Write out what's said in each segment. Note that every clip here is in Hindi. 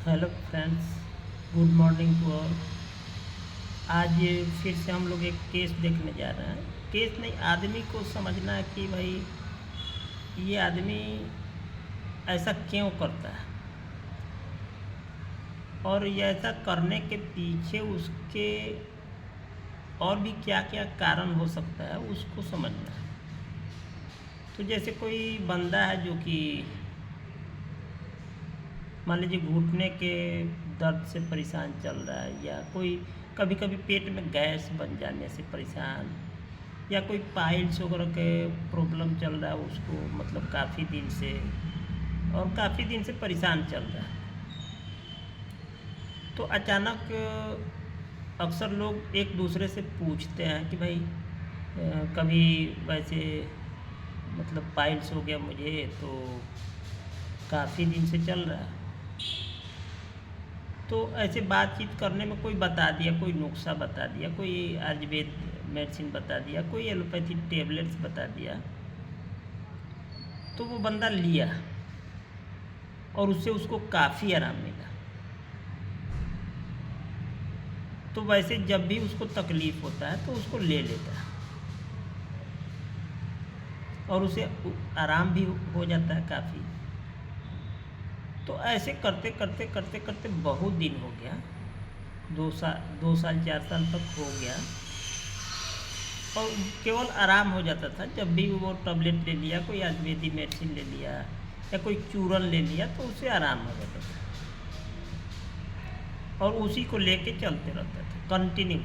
Hello friends, good morning to all. आज फिर से हम लोग एक केस देखने जा रहे हैं। केस नहीं, आदमी को समझना है कि भाई ये आदमी ऐसा क्यों करता है और ये ऐसा करने के पीछे उसके और भी क्या क्या कारण हो सकता है, उसको समझना है। तो जैसे कोई बंदा है जो कि मान लीजिए घुटने के दर्द से परेशान चल रहा है, या कोई कभी कभी पेट में गैस बन जाने से परेशान, या कोई पाइल्स वगैरह के प्रॉब्लम चल रहा है उसको, मतलब काफ़ी दिन से, और काफ़ी दिन से परेशान चल रहा है। तो अचानक अक्सर लोग एक दूसरे से पूछते हैं कि भाई कभी वैसे मतलब पाइल्स हो गया मुझे, तो काफ़ी दिन से चल रहा है। तो ऐसे बातचीत करने में कोई बता दिया, कोई नुस्खा बता दिया, कोई आयुर्वेद मेडिसिन बता दिया, कोई एलोपैथी टेबलेट्स बता दिया, तो वो बंदा लिया और उससे उसको काफ़ी आराम मिला। तो वैसे जब भी उसको तकलीफ़ होता है तो उसको ले लेता है और उसे आराम भी हो जाता है काफ़ी। तो ऐसे करते करते करते करते बहुत दिन हो गया, 2 साल 4 साल तक हो गया, और केवल आराम हो जाता था। जब भी वो टैबलेट ले लिया, कोई आयुर्वेदिक मेडिसिन ले लिया या कोई चूरन ले लिया, तो उससे आराम हो जाता था और उसी को लेके चलते रहता था कंटिन्यू।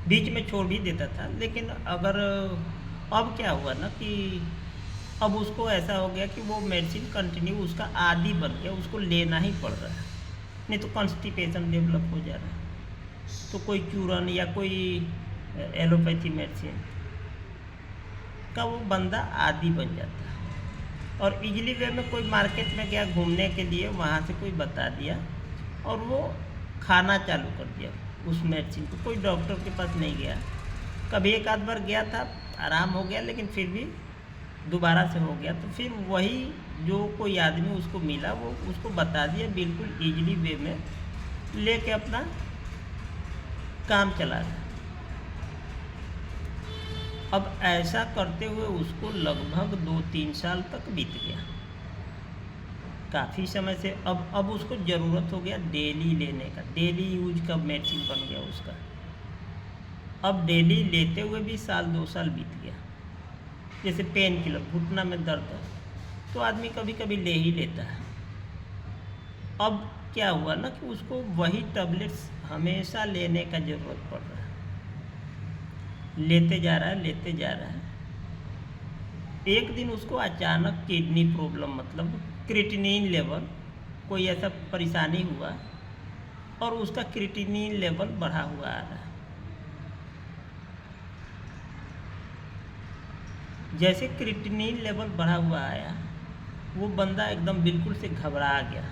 बीच में छोड़ भी देता था, लेकिन अगर अब क्या हुआ ना कि अब उसको ऐसा हो गया कि वो मेडिसिन कंटिन्यू उसका आदी बन गया, उसको लेना ही पड़ रहा है, नहीं तो कॉन्स्टिपेशन डेवलप हो जा रहा है। तो कोई चूरन या कोई एलोपैथी मेडिसिन का वो बंदा आदी बन जाता है। और इजीली वे में कोई मार्केट में गया घूमने के लिए, वहाँ से कोई बता दिया और वो खाना चालू कर दिया उस मेडिसिन को। कोई डॉक्टर के पास नहीं गया, कभी एक आध बार गया था, आराम हो गया, लेकिन फिर भी दोबारा से हो गया। तो फिर वही जो कोई आदमी उसको मिला, वो उसको बता दिया, बिल्कुल ईजिली वे में लेके अपना काम चला रहा। अब ऐसा करते हुए उसको लगभग 2-3 साल तक बीत गया, काफ़ी समय से। अब उसको ज़रूरत हो गया डेली लेने का, डेली यूज का मेडिसिन बन गया उसका। अब डेली लेते हुए भी 1-2 साल बीत गया। जैसे पेन किलर, घुटना में दर्द है तो आदमी कभी कभी ले ही लेता है। अब क्या हुआ ना कि उसको वही टैबलेट्स हमेशा लेने का ज़रूरत पड़ रहा है, लेते जा रहा है, लेते जा रहा है। एक दिन उसको अचानक किडनी प्रॉब्लम, मतलब क्रिएटिनिन लेवल, कोई ऐसा परेशानी हुआ और उसका क्रिएटिनिन लेवल बढ़ा हुआ आ रहा है। जैसे क्रिएटिनिन लेवल बढ़ा हुआ आया, वो बंदा एकदम बिल्कुल से घबरा गया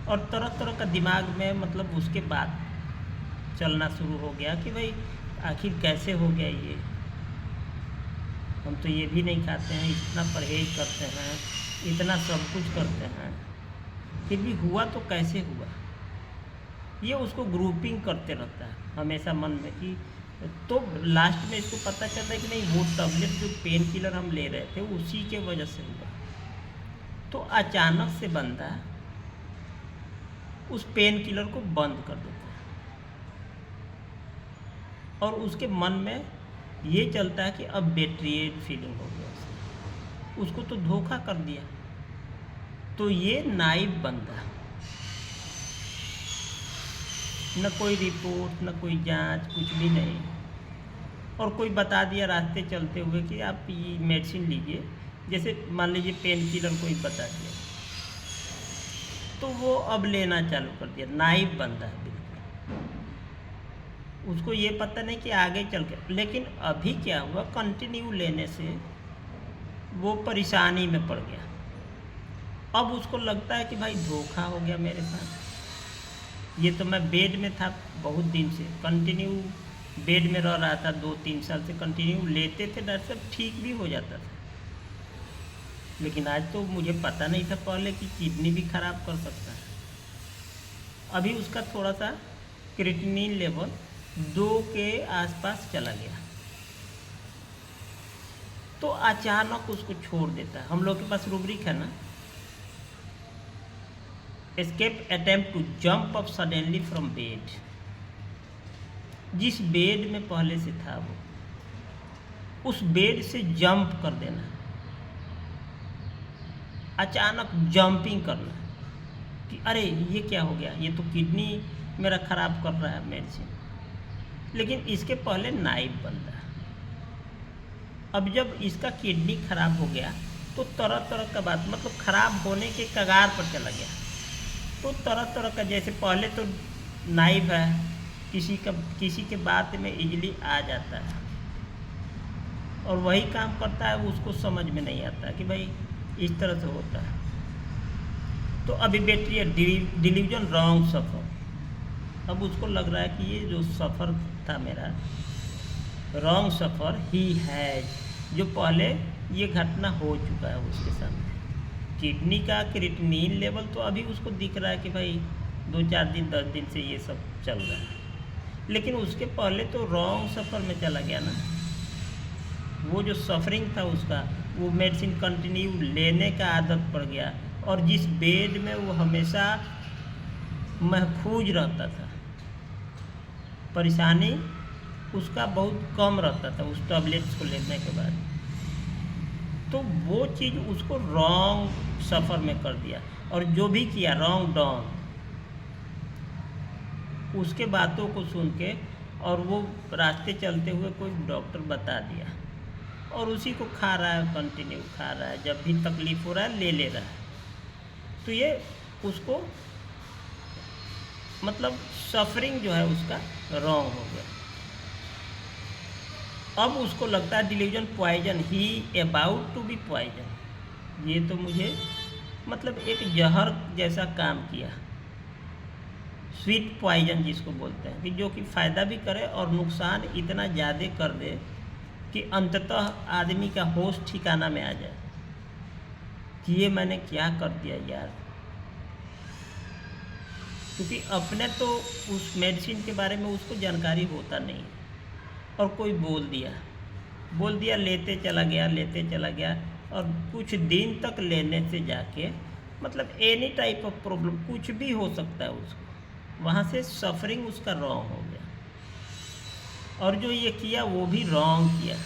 और तरह तरह का दिमाग में मतलब उसके बाद चलना शुरू हो गया कि भाई आखिर कैसे हो गया ये, हम तो ये भी नहीं खाते हैं, इतना परहेज करते हैं, इतना सब कुछ करते हैं, फिर भी हुआ तो कैसे हुआ। ये उसको ग्रुपिंग करते रहता है हमेशा मन में कि, तो लास्ट में इसको पता चलता है कि नहीं, वो टैबलेट जो पेन किलर हम ले रहे थे उसी के वजह से हुआ। तो अचानक से बंदा उस पेन किलर को बंद कर देता है और उसके मन में ये चलता है कि अब बेट्रिएड फीलिंग हो गया उसको तो धोखा कर दिया। तो ये नाइब बंदा, न कोई रिपोर्ट, न कोई जांच, कुछ भी नहीं, और कोई बता दिया रास्ते चलते हुए कि आप ये मेडिसिन लीजिए, जैसे मान लीजिए पेन किलर कोई बता दिया, तो वो अब लेना चालू कर दिया। नाइब बंदा है बिल्कुल, उसको ये पता नहीं कि आगे चल के, लेकिन अभी क्या हुआ, कंटिन्यू लेने से वो परेशानी में पड़ गया। अब उसको लगता है कि भाई धोखा हो गया मेरे साथ, ये तो मैं बेड में था बहुत दिन से, कंटिन्यू बेड में रह रहा था, 2-3 साल से कंटिन्यू लेते थे, डॉक्टर साहब ठीक भी हो जाता था, लेकिन आज तो मुझे पता नहीं था पहले कि किडनी भी खराब कर सकता है। अभी उसका थोड़ा सा क्रिएटिनिन लेवल 2 के आसपास चला गया, तो अचानक उसको छोड़ देता है। हम लोग के पास रूब्रिक है ना, escape attempt to jump up suddenly from bed. जिस बेड में पहले से था वो, उस बेड से जंप कर देना, अचानक जंपिंग करना कि अरे ये क्या हो गया, ये तो किडनी मेरा ख़राब कर रहा है मेडिसिन। लेकिन इसके पहले नाइफ बन रहा है। अब जब इसका किडनी खराब हो गया तो तरह तरह का बात, मतलब ख़राब होने के कगार पर चला गया, तो तरह तरह का, जैसे पहले तो नाइफ है, किसी के बात में इजीली आ जाता है और वही काम करता है, उसको समझ में नहीं आता कि भाई इस तरह से होता है। तो अभी बैटरी है डिलीजन रॉन्ग सफ़र। अब उसको लग रहा है कि ये जो सफ़र था मेरा रॉन्ग सफ़र ही हैज, जो पहले ये घटना हो चुका है उसके सामने। किडनी का क्रिएटिनिन लेवल तो अभी उसको दिख रहा है कि भाई 2-4 दिन 10 दिन से ये सब चल रहा है, लेकिन उसके पहले तो रॉन्ग सफ़र में चला गया ना। वो जो सफरिंग था उसका, वो मेडिसिन कंटिन्यू लेने का आदत पड़ गया, और जिस बेड में वो हमेशा महफूज रहता था, परेशानी उसका बहुत कम रहता था उस टैबलेट्स को लेने के बाद, तो वो चीज़ उसको रॉन्ग सफ़र में कर दिया। और जो भी किया रॉन्ग डाउन, उसके बातों को सुन के, और वो रास्ते चलते हुए कोई डॉक्टर बता दिया, और उसी को खा रहा है, कंटिन्यू खा रहा है, जब भी तकलीफ़ हो रहा है ले रहा है। तो ये उसको मतलब सफरिंग जो है उसका रॉन्ग हो गया। अब उसको लगता है delusion poison, he about to be poison. ये तो मुझे मतलब एक जहर जैसा काम किया, स्वीट पॉइजन जिसको बोलते हैं, कि जो कि फ़ायदा भी करे और नुकसान इतना ज़्यादा कर दे कि अंततः आदमी का होश ठिकाना में आ जाए कि ये मैंने क्या कर दिया यार। क्योंकि अपने तो उस मेडिसिन के बारे में उसको जानकारी होता नहीं, और कोई बोल दिया लेते चला गया, और कुछ दिन तक लेने से जाके मतलब एनी टाइप ऑफ प्रॉब्लम कुछ भी हो सकता है उसको, वहाँ से सफरिंग उसका रॉन्ग हो गया, और जो ये किया वो भी रॉन्ग किया।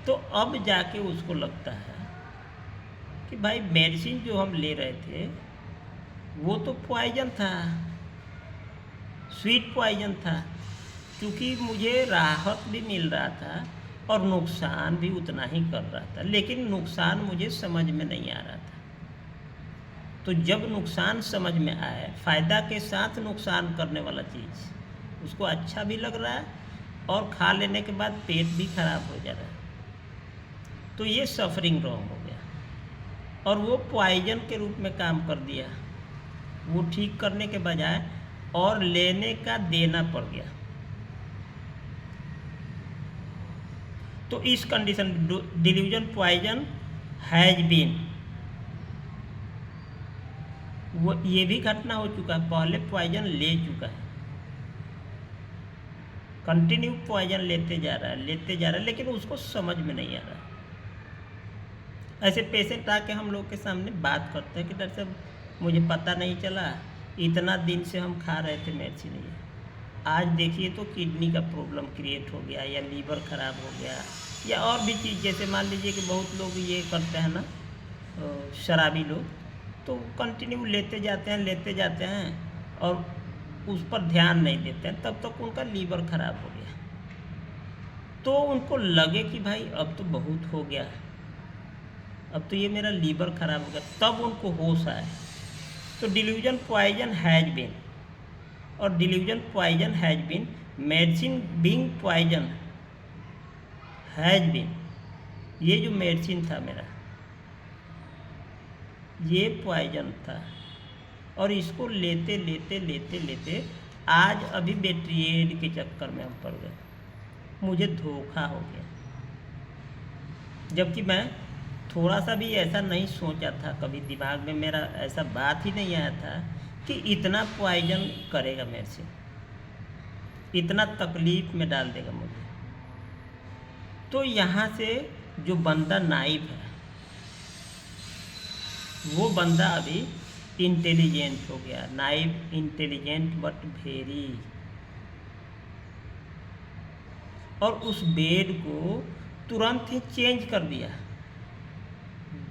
तो अब जाके उसको लगता है कि भाई मेडिसिन जो हम ले रहे थे वो तो पॉइजन था, स्वीट पॉइजन था, क्योंकि मुझे राहत भी मिल रहा था और नुकसान भी उतना ही कर रहा था, लेकिन नुकसान मुझे समझ में नहीं आ रहा था। तो जब नुकसान समझ में आए, फ़ायदा के साथ नुकसान करने वाला चीज़ उसको अच्छा भी लग रहा है, और खा लेने के बाद पेट भी खराब हो जा रहा है, तो ये सफरिंग रॉन्ग हो गया, और वो पॉइजन के रूप में काम कर दिया। वो ठीक करने के बजाय और लेने का देना पड़ गया। तो इस condition delusion poison has been, वो ये भी घटना हो चुका है, पहले पॉइजन ले चुका है, कंटिन्यू पॉइजन लेते जा रहा है, लेकिन उसको समझ में नहीं आ रहा है। ऐसे पेशेंट आके हम लोग के सामने बात करते हैं कि डॉक्टर साहब मुझे पता नहीं चला, इतना दिन से हम खा रहे थे मेडिसिन, ये आज देखिए तो किडनी का प्रॉब्लम क्रिएट हो गया, या लीवर ख़राब हो गया, या और भी चीज़। जैसे मान लीजिए कि बहुत लोग ये करते हैं ना, शराबी लोग, तो कंटिन्यू लेते जाते हैं और उस पर ध्यान नहीं देते हैं, तब तक उनका लीवर ख़राब हो गया। तो उनको लगे कि भाई अब तो बहुत हो गया, अब तो ये मेरा लीवर ख़राब हो गया, तब उनको होश आए। तो डिल्यूजन पॉइजन हैज बीन, और delusion poison has been, medicine being poison has been, ये जो मेडिसिन था मेरा ये पॉइजन था, और इसको लेते आज अभी बेट्रिएड के चक्कर में हम पड़ गए, मुझे धोखा हो गया। जबकि मैं थोड़ा सा भी ऐसा नहीं सोचा था, कभी दिमाग में मेरा ऐसा बात ही नहीं आया था कि इतना पॉइजन करेगा मेरे से, इतना तकलीफ़ में डाल देगा मुझे। तो यहाँ से जो बंदा नाइब है, वो बंदा अभी इंटेलिजेंट हो गया। नाइब इंटेलिजेंट बट वेरी। और उस बेड को तुरंत ही चेंज कर दिया।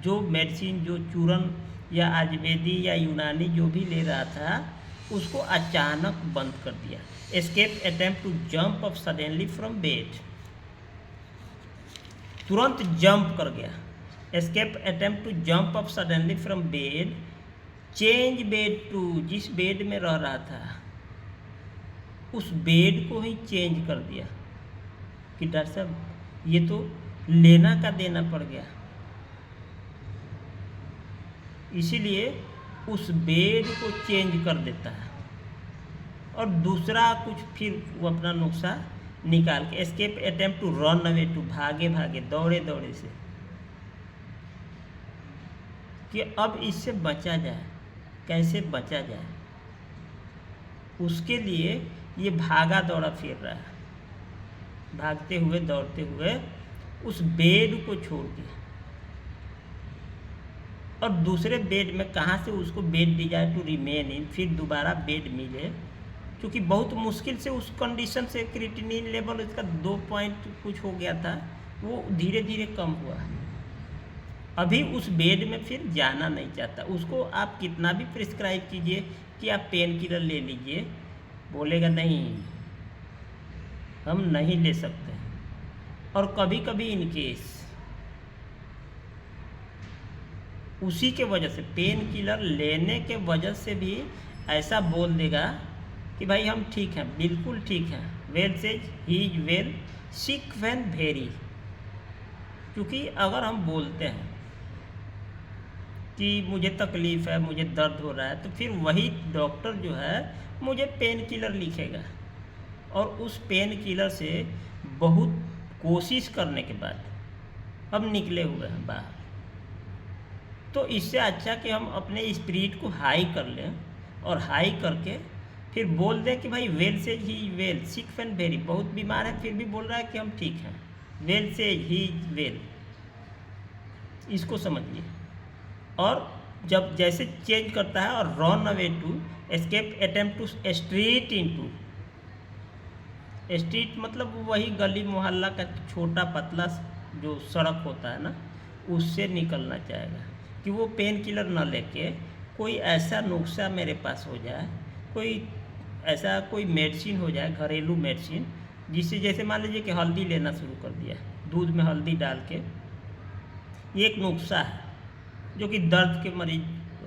जो मेडिसिन, जो चूरन या आयुर्वेदी या यूनानी जो भी ले रहा था, उसको अचानक बंद कर दिया। Escape attempt to jump up suddenly from bed, तुरंत जंप कर गया। Escape attempt to jump up suddenly from bed, change bed to, जिस बेड में रह रहा था उस बेड को ही चेंज कर दिया कि डॉक्टर साहब ये तो लेना का देना पड़ गया। इसीलिए उस बेड को चेंज कर देता है और दूसरा कुछ फिर वो अपना नुस्खा निकाल के, escape attempt to run away to, भागे भागे दौड़े दौड़े से, कि अब इससे बचा जाए, कैसे बचा जाए। उसके लिए ये भागा दौड़ा फिर रहा है, भागते हुए दौड़ते हुए उस बेड को छोड़ के, और दूसरे बेड में कहाँ से उसको bed desire to remain in, फिर दोबारा बेड मिले, क्योंकि बहुत मुश्किल से उस कंडीशन से क्रिएटिनिन लेवल इसका 2 पॉइंट कुछ हो गया था, वो धीरे धीरे कम हुआ। अभी उस बेड में फिर जाना नहीं चाहता। उसको आप कितना भी प्रिस्क्राइब कीजिए कि आप पेन किलर ले लीजिए, बोलेगा नहीं, हम नहीं ले सकते। और कभी कभी इनकेस उसी के वजह से, पेन किलर लेने के वजह से भी ऐसा बोल देगा कि भाई हम ठीक हैं, बिल्कुल ठीक हैं, well says he is well, sick when very. क्योंकि अगर हम बोलते हैं कि मुझे तकलीफ़ है, मुझे दर्द हो रहा है, तो फिर वही डॉक्टर जो है मुझे पेन किलर लिखेगा, और उस पेन किलर से बहुत कोशिश करने के बाद हम निकले हुए हैं बाहर। तो इससे अच्छा कि हम अपने स्पिरिट को हाई कर लें, और हाई करके फिर बोल दें कि भाई वेल से ही वेल, सिक व्हेन वेरी, बहुत बीमार है फिर भी बोल रहा है कि हम ठीक हैं, वेल से ही वेल, इसको समझिए। और जब जैसे चेंज करता है, और run away to, escape attempt to street into, street मतलब वही गली मोहल्ला का छोटा पतला जो सड़क होता है ना, उससे निकलना चाहेगा कि वो पेन किलर ना लेके कोई ऐसा नुस्खा मेरे पास हो जाए, कोई ऐसा कोई मेडिसिन हो जाए, घरेलू मेडिसिन, जिससे, जैसे मान लीजिए कि हल्दी लेना शुरू कर दिया, दूध में हल्दी डाल के, ये एक नुस्खा है जो कि दर्द के मरीज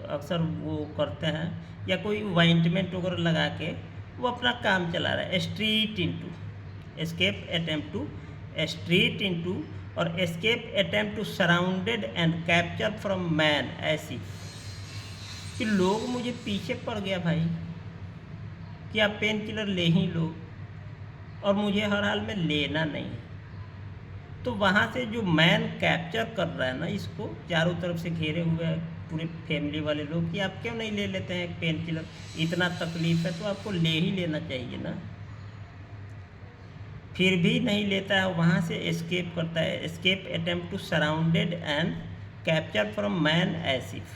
अक्सर वो करते हैं, या कोई वाइंटमेंट वगैरह लगा के वो अपना काम चला रहा है। Street into, escape attempt to street into, और escape attempt to surrounded and capture from man, ऐसी कि लोग मुझे पीछे पड़ गया भाई कि आप पेन किलर ले ही लो, और मुझे हर हाल में लेना नहीं है। तो वहाँ से जो मैन कैप्चर कर रहा है ना, इसको चारों तरफ से घेरे हुए हैं पूरे फैमिली वाले लोग, कि आप क्यों नहीं ले लेते हैं पेन किलर, इतना तकलीफ़ है तो आपको ले ही लेना चाहिए ना, फिर भी नहीं लेता है। वहाँ से एस्केप करता है, escape attempt to surrounded and capture from man as if,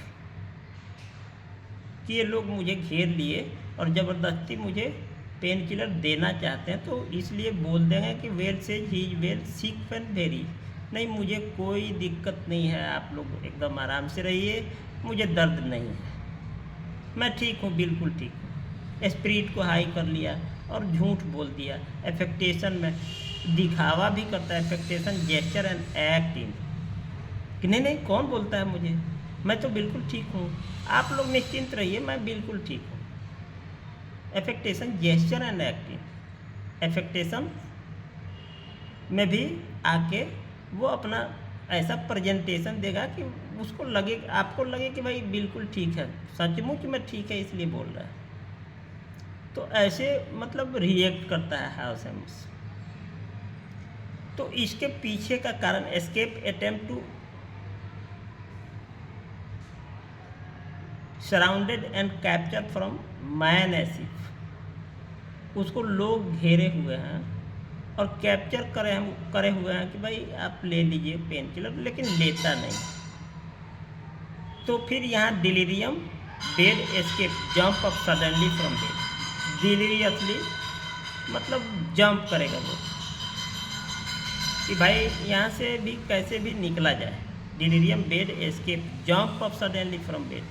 कि ये लोग मुझे घेर लिए और ज़बरदस्ती मुझे पेन किलर देना चाहते हैं, तो इसलिए बोल देंगे कि वेल से ही वेल, सिक व्हेन वेरी, नहीं मुझे कोई दिक्कत नहीं है, आप लोग एकदम आराम से रहिए, मुझे दर्द नहीं है, मैं ठीक हूँ, बिल्कुल ठीक हूँ। स्पिरिट को हाई कर लिया और झूठ बोल दिया, एफेक्टेशन में दिखावा भी करता है, एफेक्टेशन, जेस्चर एंड एक्टिंग, कि नहीं नहीं कौन बोलता है मुझे, मैं तो बिल्कुल ठीक हूँ, आप लोग निश्चिंत रहिए, मैं बिल्कुल ठीक हूँ। एफेक्टेशन, जेस्चर एंड एक्टिंग, एफेक्टेशन में भी आके वो अपना ऐसा प्रेजेंटेशन देगा कि उसको लगे, आपको लगे कि भाई बिल्कुल ठीक है, सचमुच में ठीक है, इसलिए बोल रहा है। तो ऐसे मतलब रिएक्ट करता है हाउस एम्स। तो इसके पीछे का कारण, escape attempt to surrounded and capture from man as if, उसको लोग घेरे हुए हैं और कैप्चर करे हुए हैं कि भाई आप ले लीजिए पेन किलर, लेकिन लेता नहीं। तो फिर यहाँ delirium bed escape jump up suddenly from bed, deliriously मतलब जंप करेगा वो कि भाई यहाँ से भी कैसे भी निकला जाए। Delirium bed escape jump up suddenly from bed,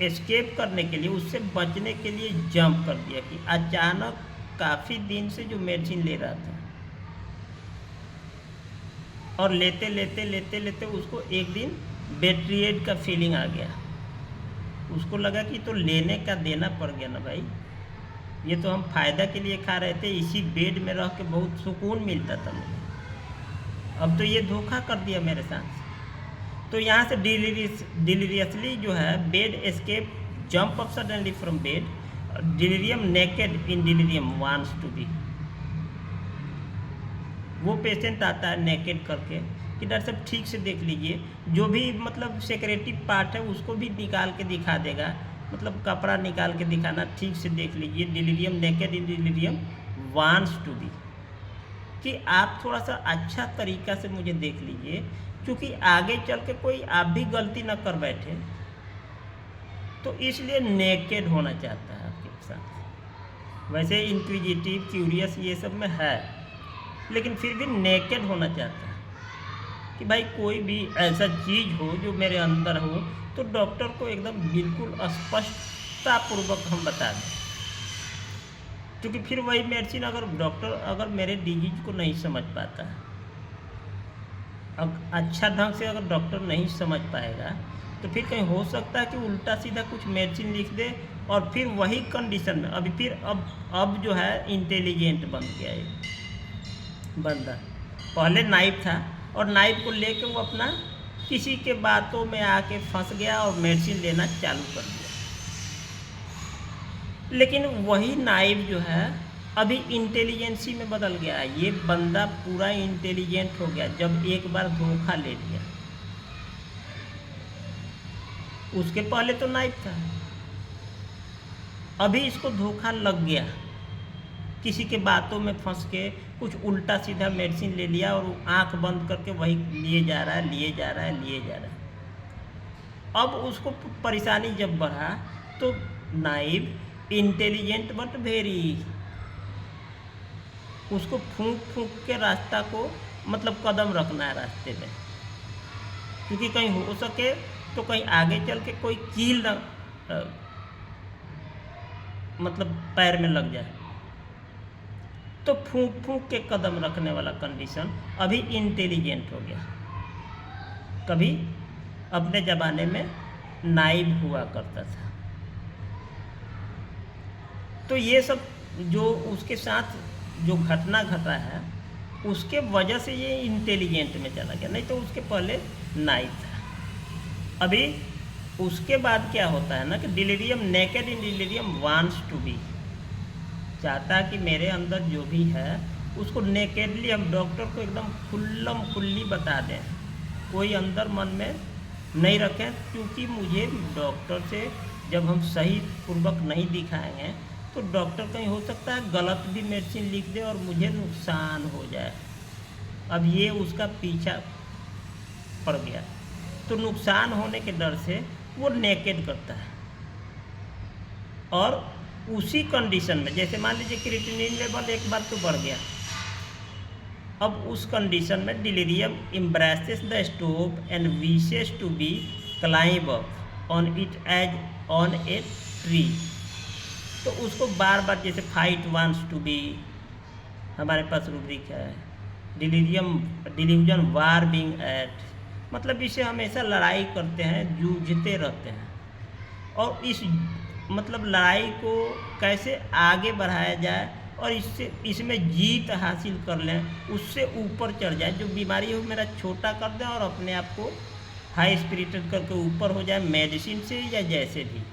escape करने के लिए, उससे बचने के लिए जंप कर दिया कि अचानक काफ़ी दिन से जो मेडिसिन ले रहा था और लेते लेते लेते लेते उसको एक दिन बेट्रिएड का फीलिंग आ गया। उसको लगा कि तो लेने का देना पड़ गया ना भाई, ये तो हम फ़ायदा के लिए खा रहे थे, इसी बेड में रह के बहुत सुकून मिलता था मुझे, अब तो ये धोखा कर दिया मेरे साथ। तो यहाँ से डिलीरियसली जो है bed escape jump up suddenly from bed, delirium naked in delirium wants to be. वो पेशेंट आता है नेकेड करके कि डॉक्टर साहब ठीक से देख लीजिए, जो भी मतलब सेक्रेटिव पार्ट है उसको भी निकाल के दिखा देगा, मतलब कपड़ा निकाल के दिखाना, ठीक से देख लीजिए, delirium naked in delirium wants to be, कि आप थोड़ा सा अच्छा तरीका से मुझे देख लीजिए, क्योंकि आगे चल के कोई आप भी गलती ना कर बैठे, तो इसलिए नेकेड होना चाहता है आपके साथ। वैसे इंक्विजिटिव क्यूरियस ये सब में है, लेकिन फिर भी नेकेड होना चाहता है कि भाई कोई भी ऐसा चीज़ हो जो मेरे अंदर हो तो डॉक्टर को एकदम बिल्कुल स्पष्टतापूर्वक हम बता दें, क्योंकि फिर वही मेडिसिन अगर मेरे डिजीज को नहीं समझ पाता, अच्छा ढंग से अगर डॉक्टर नहीं समझ पाएगा, तो फिर कहीं हो सकता है कि उल्टा सीधा कुछ मेडिसिन लिख दे और फिर वही कंडीशन में अब जो है इंटेलिजेंट बन गया ये बंदा। पहले नाइफ था और नाइफ को लेके वो अपना किसी के बातों में आके फंस गया और मेडिसिन लेना चालू कर दिया। लेकिन वही नाइफ जो है अभी इंटेलिजेंसी में बदल गया है, ये बंदा पूरा इंटेलिजेंट हो गया जब एक बार धोखा ले लिया। उसके पहले तो नाइफ था, अभी इसको धोखा लग गया, किसी के बातों में फंस के कुछ उल्टा सीधा मेडिसिन ले लिया और आंख बंद करके वही लिए जा रहा है। अब उसको परेशानी जब बढ़ा तो नाइफ इंटेलिजेंट बट वेरी, उसको फूंक के रास्ता को मतलब कदम रखना है रास्ते में, क्योंकि कहीं हो सके तो कहीं आगे चल के कोई कील न मतलब पैर में लग जाए, तो फूंक के कदम रखने वाला कंडीशन अभी इंटेलिजेंट हो गया। कभी अपने ज़माने में नाइब हुआ करता था। तो ये सब जो उसके साथ जो घटना घटा है उसके वजह से ये इंटेलिजेंट में चला गया, नहीं तो उसके पहले नाइब था। अभी उसके बाद क्या होता है ना कि delirium naked in delirium wants to be, चाहता है कि मेरे अंदर जो भी है उसको नेकेडली हम डॉक्टर को एकदम खुल्लम खुल्ली बता दें, कोई अंदर मन में नहीं रखें, क्योंकि मुझे डॉक्टर से जब हम सही पूर्वक नहीं दिखाएंगे तो डॉक्टर कहीं हो सकता है गलत भी मेडिसिन लिख दे और मुझे नुकसान हो जाए। अब ये उसका पीछा पड़ गया, तो नुकसान होने के डर से वो नेकेड करता है। और उसी कंडीशन में जैसे मान लीजिए क्रिएटिनिन लेवल एक बार तो बढ़ गया, अब उस कंडीशन में delirium embraces the stove and wishes to be climb up on it as on a tree. तो उसको बार बार जैसे फाइट वांट्स टू बी, हमारे पास रूब्रिक है, डिलीजन वार बीइंग एट, मतलब इससे हमेशा लड़ाई करते हैं, जूझते रहते हैं, और इस मतलब लड़ाई को कैसे आगे बढ़ाया जाए और इसमें जीत हासिल कर लें, उससे ऊपर चढ़ जाए, जो बीमारी हो मेरा छोटा कर दें और अपने आप को हाई स्पिरिटेड करके ऊपर हो जाए मेडिसिन से या जैसे भी।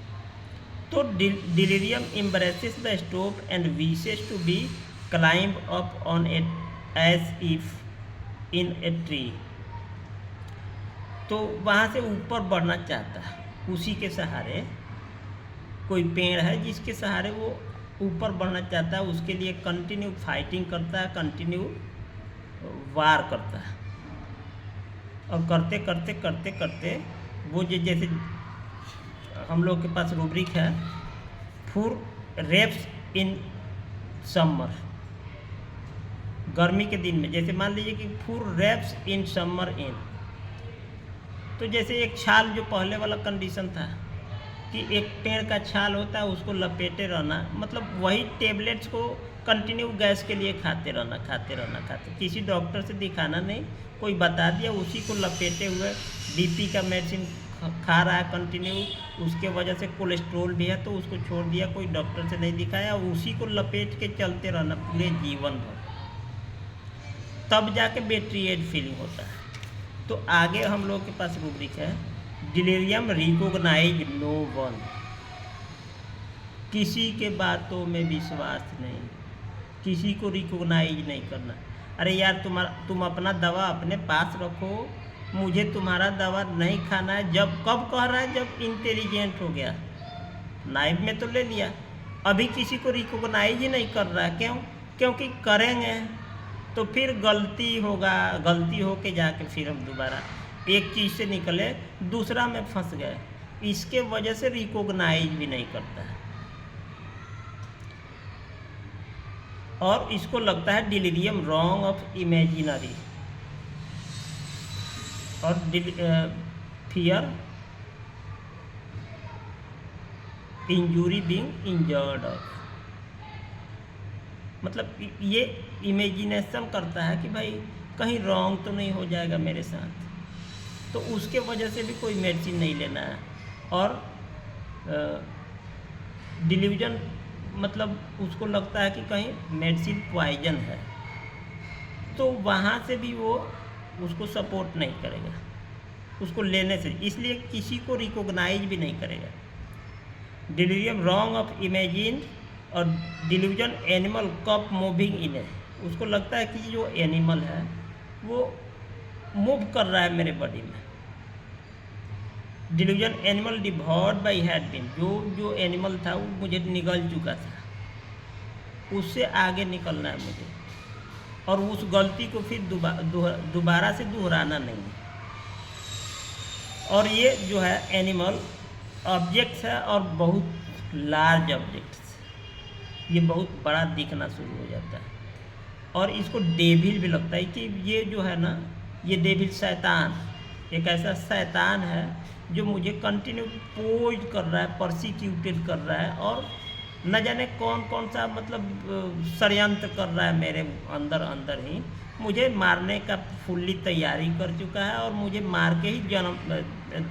तो delirium embraces the stove and wishes to be climb up on it as if in a tree. तो वहाँ से ऊपर बढ़ना चाहता है, उसी के सहारे, कोई पेड़ है जिसके सहारे वो ऊपर बढ़ना चाहता है, उसके लिए कंटिन्यू फाइटिंग करता है, कंटिन्यू वार करता है, और करते करते करते करते वो जैसे हम लोग के पास रूब्रिक है 4 रेप्स इन समर, गर्मी के दिन में, जैसे मान लीजिए कि 4 रेप्स इन समर इन, तो जैसे एक छाल जो पहले वाला कंडीशन था कि एक पेड़ का छाल होता है उसको लपेटे रहना, मतलब वही टेबलेट्स को कंटिन्यू गैस के लिए खाते रहना, किसी डॉक्टर से दिखाना नहीं, कोई बता दिया उसी को लपेटे हुए, बीपी का मेडिसिन खा रहा है कंटिन्यू, उसके वजह से कोलेस्ट्रोल भी है तो उसको छोड़ दिया, कोई डॉक्टर से नहीं दिखाया, उसी को लपेट के चलते रहना पूरे जीवन भर, तब जाके बेट्रिएड फीलिंग होता है। तो आगे हम लोग के पास रूब्रिक है डिलीरियम रिकॉग्नाइज नो वन, किसी के बातों में विश्वास नहीं, किसी को रिकॉग्नाइज नहीं करना। अरे यार तुम अपना दवा अपने पास रखो, मुझे तुम्हारा दवा नहीं खाना है। जब कब कह रहा है? जब इंटेलिजेंट हो गया, नाइब में तो ले लिया, अभी किसी को रिकॉग्नाइज ही नहीं कर रहा है। क्यों? क्योंकि करेंगे तो फिर गलती होगा, गलती हो के जाके फिर हम दोबारा एक चीज़ से निकले दूसरा में फंस गए, इसके वजह से रिकॉग्नाइज भी नहीं करता है, और इसको लगता है डिलीरियम रॉन्ग ऑफ इमेजिनरी, और fear injury being injured of, मतलब ये इमेजिनेशन करता है कि भाई कहीं रॉन्ग तो नहीं हो जाएगा मेरे साथ, तो उसके वजह से भी कोई मेडिसिन नहीं लेना है। और डिल्यूजन मतलब उसको लगता है कि कहीं मेडिसिन पॉइजन है, तो वहाँ से भी वो उसको सपोर्ट नहीं करेगा उसको लेने से, इसलिए किसी को रिकॉग्नाइज भी नहीं करेगा। डिलीरियम रॉन्ग ऑफ इमेजिन और delusion animal cup moving in है, उसको लगता है कि जो एनिमल है वो मूव कर रहा है मेरे बॉडी में। Delusion animal devoured by had been, जो एनिमल था वो मुझे निगल चुका था, उससे आगे निकलना है मुझे, और उस गलती को फिर दोबारा से दोहराना नहीं है। और ये जो है एनिमल ऑब्जेक्ट्स है, और बहुत लार्ज ऑब्जेक्ट्स, ये बहुत बड़ा दिखना शुरू हो जाता है, और इसको डेविल भी लगता है कि ये जो है ना, ये डेविल शैतान, एक ऐसा शैतान है जो मुझे कंटिन्यू पोज कर रहा है, परसिक्यूटेड कर रहा है, और न जाने कौन कौन सा मतलब षड्यंत्र कर रहा है मेरे अंदर ही, मुझे मारने का फुल्ली तैयारी कर चुका है, और मुझे मार के ही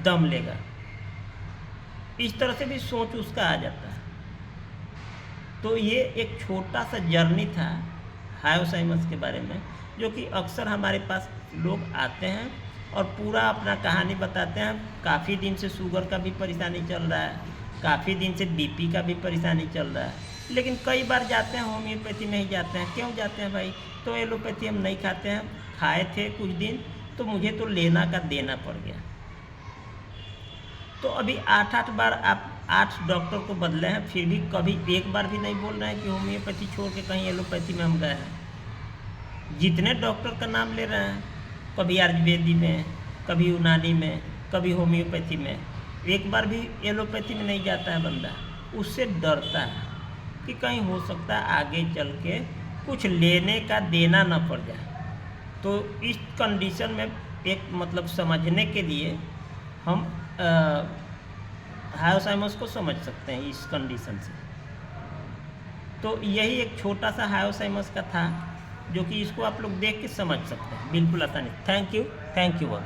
दम लेगा। इस तरह से भी सोच उसका आ जाता है। तो ये एक छोटा सा जर्नी था हायोसाइमस के बारे में, जो कि अक्सर हमारे पास लोग आते हैं और पूरा अपना कहानी बताते हैं। काफ़ी दिन से शुगर का भी परेशानी चल रहा है, काफ़ी दिन से बीपी का भी परेशानी चल रहा है, लेकिन कई बार जाते हैं होम्योपैथी में ही जाते हैं। क्यों जाते हैं भाई? तो एलोपैथी हम नहीं खाते हैं, खाए थे कुछ दिन, तो मुझे तो लेना का देना पड़ गया। तो अभी 8 बार आप 8 डॉक्टर को बदले हैं, फिर भी कभी एक बार भी नहीं बोल रहे हैं कि होम्योपैथी छोड़ के कहीं एलोपैथी में हम गए हैं। जितने डॉक्टर का नाम ले रहे हैं, कभी आयुर्वेदी में, कभी यूनानी में, कभी होम्योपैथी में, एक बार भी एलोपैथी में नहीं जाता है बंदा। उससे डरता है कि कहीं हो सकता है आगे चल के कुछ लेने का देना ना पड़ जाए। तो इस कंडीशन में एक मतलब समझने के लिए हम हायोसाइमस को समझ सकते हैं इस कंडीशन से। तो यही एक छोटा सा हायोसाइमस का था, जो कि इसको आप लोग देख के समझ सकते हैं बिल्कुल आसानी। Thank you all.